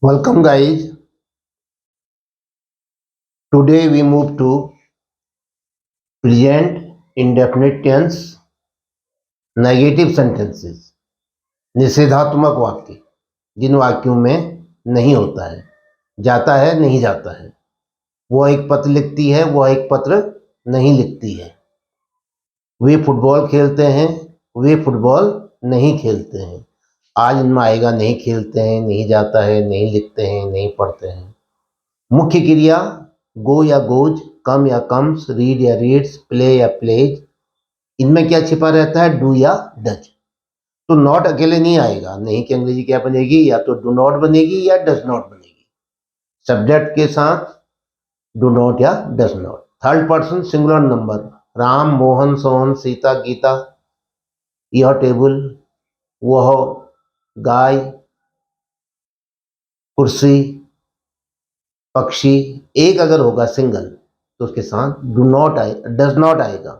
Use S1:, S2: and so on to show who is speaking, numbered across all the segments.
S1: Welcome, guys. Today we move to present indefinite tense negative sentences, निषेधात्मक वाक्य, जिन वाक्यों में नहीं होता है, जाता है नहीं जाता है, वह एक पत्र लिखती है, वह एक पत्र नहीं लिखती है, वे फुटबॉल खेलते हैं, वे फुटबॉल नहीं खेलते हैं, आज इनमें आएगा नहीं खेलते हैं, नहीं जाता है, नहीं लिखते हैं, नहीं पढ़ते हैं। मुख्य क्रिया गो या गोज, कम या कम्स, रीड या रीड्स, प्ले या प्लेज। इनमें क्या छिपा रहता है? डू या डज। तो नॉट अकेले नहीं आएगा, नहीं की अंग्रेजी क्या बनेगी? या तो डू नॉट बनेगी या डज नॉट बनेगी, सब्जेक्ट के साथ डू नॉट या does not. Third person singular number, Ram, Mohan, Sohan, Sita, Gita, यह टेबल, वह गाय, कुर्सी, पक्षी। एक अगर होगा सिंगल तो उसके साथ डू नॉट डज नॉट आएगा।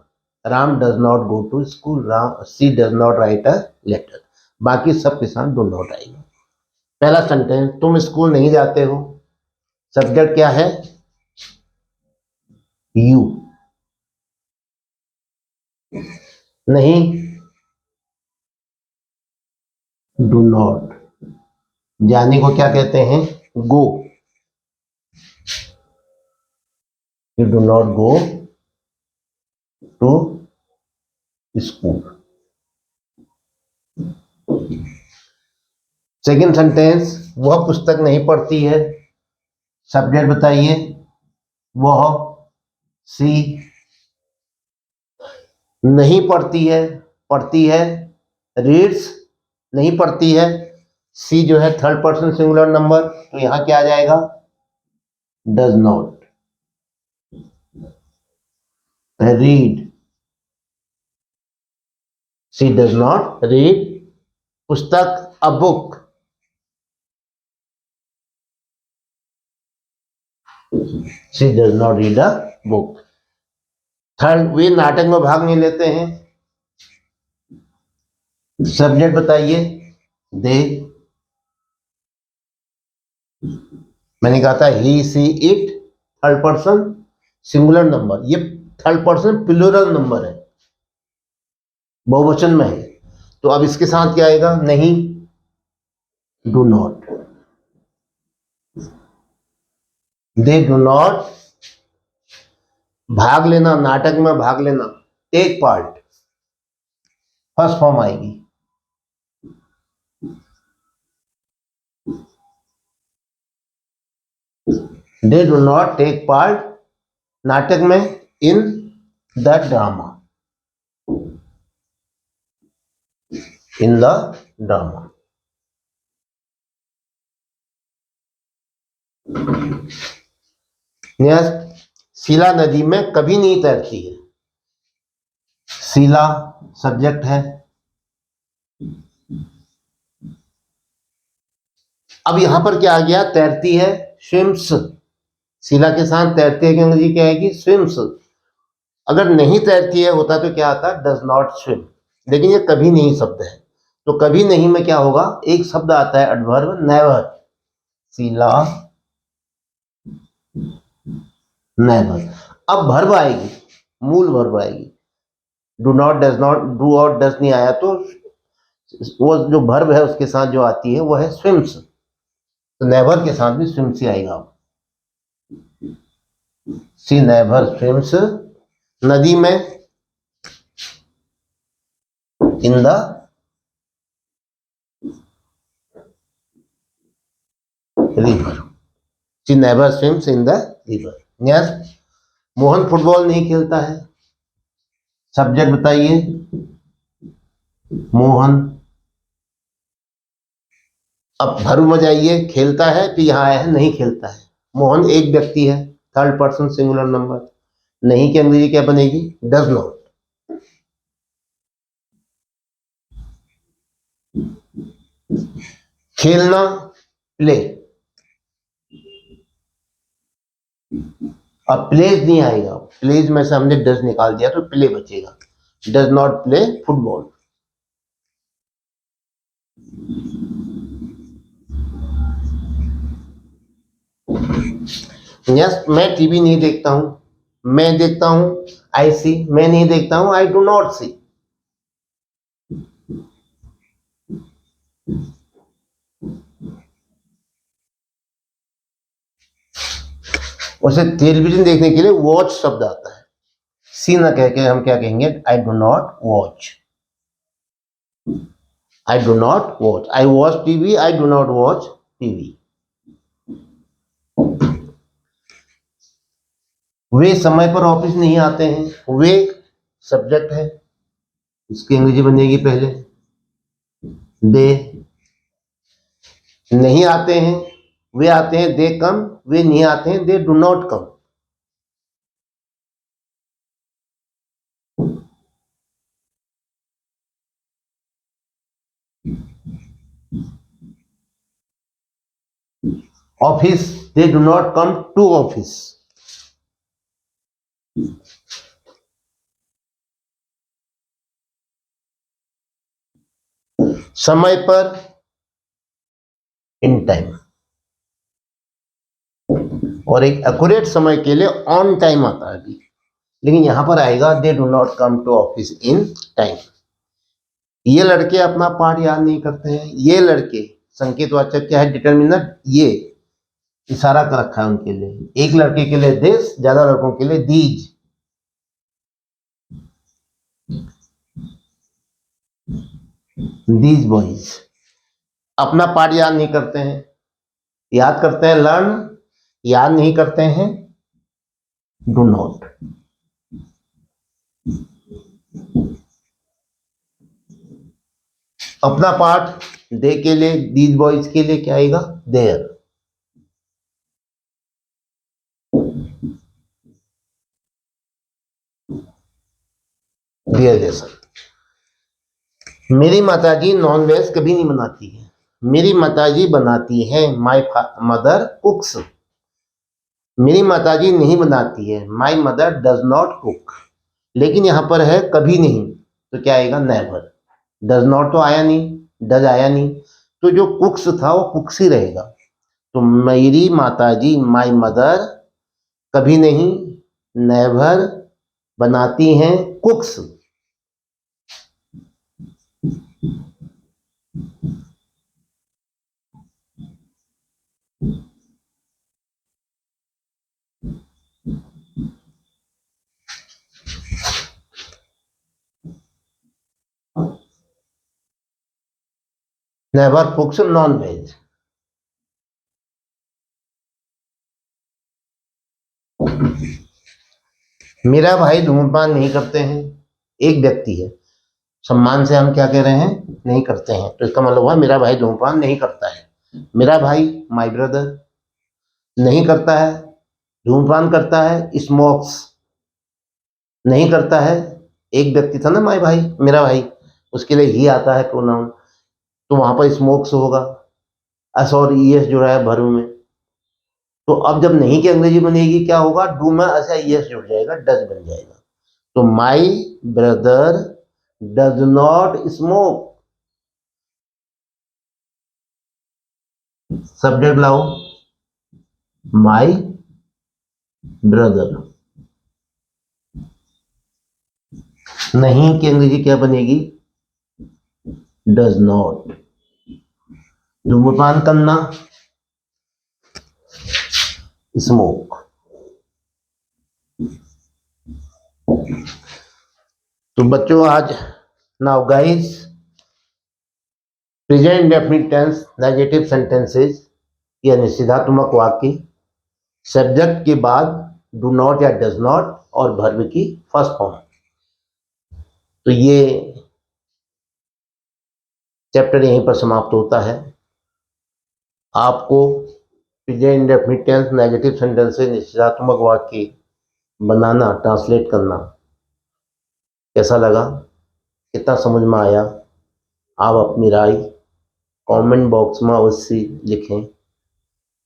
S1: Ram does not go to school, Ram she does not write a letter. बाकी सब के साथ डू नॉट आएगा। पहला सेंटेंस, तुम स्कूल नहीं जाते हो, सब्जेक्ट क्या है? यू। नहीं, डू नॉट। जाने को क्या कहते हैं? Go. You do not go to school. Second sentence, वह पुस्तक नहीं पढ़ती है, सब्जेक्ट बताइए। वह सी नहीं पढ़ती है, पढ़ती है, रीड्स नहीं पढ़ती है। सी जो है थर्ड पर्सन सिंगुलर नंबर, तो यहां क्या आ जाएगा? Does not read. She does not read पुस्तक, a book. She does not read a book. Third, वे नाटक में भाग नहीं लेते हैं, सब्जेक्ट बताइए। दे। मैंने कहा था he she it, third person singular number. ये थर्ड पर्सन प्लूरल नंबर है, बहुवचन में है। तो अब इसके साथ क्या आएगा? नहीं, do not. They do not भाग लेना, नाटक में भाग लेना, टेक पार्ट, फर्स्ट फॉर्म आएगी। They do not take part नाटक में, in the drama, in the drama. Sheela नदी में कभी नहीं तैरती है, शीला सब्जेक्ट है। अब यहां पर क्या आ गया? तैरती है, स्विम्स। शीला के साथ तैरती है की अंग्रेजी क्या आएगी? स्विम्स। अगर नहीं तैरती है होता तो क्या आता? Does not swim. लेकिन ये कभी नहीं शब्द है, तो कभी नहीं में क्या होगा? एक शब्द आता है एडवर्ब, नेवर। शीला नेवर। अब वर्ब आएगी, मूल वर्ब आएगी। Do not, does not, do और डज नहीं आया तो वो जो वर्ब है उसके साथ जो आती है वो है स्विम्स। तो नेवर के साथ भी स्विम्स ही आएगा। सी नेवर स्विम्स नदी में, in the river. She never swims in the river. Next, Mohan football नहीं खेलता है, सब्जेक्ट बताइए। मोहन। अब भरू में जाइए, खेलता है तो यहां आया है नहीं खेलता है। मोहन एक व्यक्ति है, थर्ड पर्सन सिंगुलर नंबर। नहीं की अंग्रेजी क्या बनेगी? Does not. खेलना, प्ले। अब प्लेज नहीं आएगा, प्लेज में से हमने डज निकाल दिया तो प्ले बचेगा। Does not play football. Yes, मैं टीवी नहीं देखता हूं, मैं देखता हूं आई सी, मैं नहीं देखता हूं आई डू नॉट सी। उसे टेलीविजन देखने के लिए वॉच शब्द आता है, सी ना कह के हम क्या कहेंगे, I do not watch, I do not watch, I watch TV, I do not watch TV. वे समय पर ऑफिस नहीं आते हैं, वे सब्जेक्ट है, इसकी अंग्रेजी बनेगी पहले दे। नहीं आते हैं, वे आते हैं दे कम, वे नहीं आते हैं they do not come. Office, they do not come to office. समय पर, इन टाइम, और एक एक्यूरेट समय के लिए ऑन टाइम आता है अभी, लेकिन यहां पर आएगा they do not come to office in time. ये लड़के अपना पाठ याद नहीं करते हैं, ये लड़के, संकेतवाचक क्या है, डिटर्मिनर, ये इशारा कर रखा है उनके लिए, एक लड़के के लिए दिस, ज्यादा लड़कों के लिए दीज। दीज बॉयज अपना पाठ याद नहीं करते हैं, याद करते हैं लर्न, याद नहीं करते हैं डू नॉट। अपना पाठ दे के लिए, दीज बॉयज के लिए क्या आएगा, देयर। देयर जैसा। मेरी माताजी नॉन वेज कभी नहीं बनाती है, मेरी माताजी बनाती है, माय मदर कुक्स। मेरी माताजी नहीं बनाती है, my mother does not cook. लेकिन यहां पर है कभी नहीं, तो क्या आएगा, नेवर। डज नॉट तो आया नहीं, डज आया नहीं, तो जो कुक्स था वो कुक्स ही रहेगा। तो मेरी माताजी, माय मदर, कभी नहीं, नेवर, बनाती हैं, cooks. Never cooks non veg. मेरा भाई धूम्रपान नहीं करते हैं, एक व्यक्ति है, सम्मान से हम क्या कह रहे हैं, नहीं करते हैं, तो इसका मतलब हुआ मेरा भाई धूम्रपान नहीं करता है। मेरा भाई, माय ब्रदर, नहीं करता है, धूम्रपान करता है, स्मोक्स, नहीं करता है, एक व्यक्ति था ना माय भाई, मेरा भाई, उसके लिए ही आता है प्रोनाउन, तो वहां पर स्मोक्स होगा, एस और ई एस जुड़ा है भरू में। तो अब जब नहीं की अंग्रेजी बनेगी क्या होगा, डू में ऐसा ई एस जुड़ जाएगा, डज बन जाएगा। तो my brother does not smoke, subject लाओ, माई ब्रदर। नहीं की अंग्रेजी क्या बनेगी, डज नॉट। धूम्रपान करना, स्मोक। तो बच्चों आज, now guys, present indefinite tense negative sentences या निषेधात्मक वाक्य, सब्जेक्ट के बाद डू नॉट या डज नॉट और वर्ब की फर्स्ट फॉर्म। तो ये चैप्टर यहीं पर समाप्त होता है। आपको present indefinite tense negative sentence से निषेधात्मक वाक्य बनाना, ट्रांसलेट करना कैसा लगा, कितना समझ में आया, आप अपनी राय कमेंट बॉक्स में अवश्य लिखें,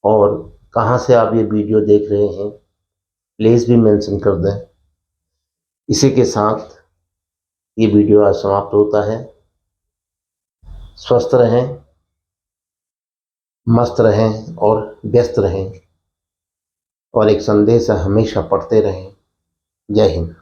S1: और कहाँ से आप ये वीडियो देख रहे हैं प्लीज़ भी मेंशन कर दें। इसी के साथ ये वीडियो आज समाप्त होता है। स्वस्थ रहें, मस्त रहें और व्यस्त रहें। और एक संदेश है, हमेशा पढ़ते रहें। जय हिंद।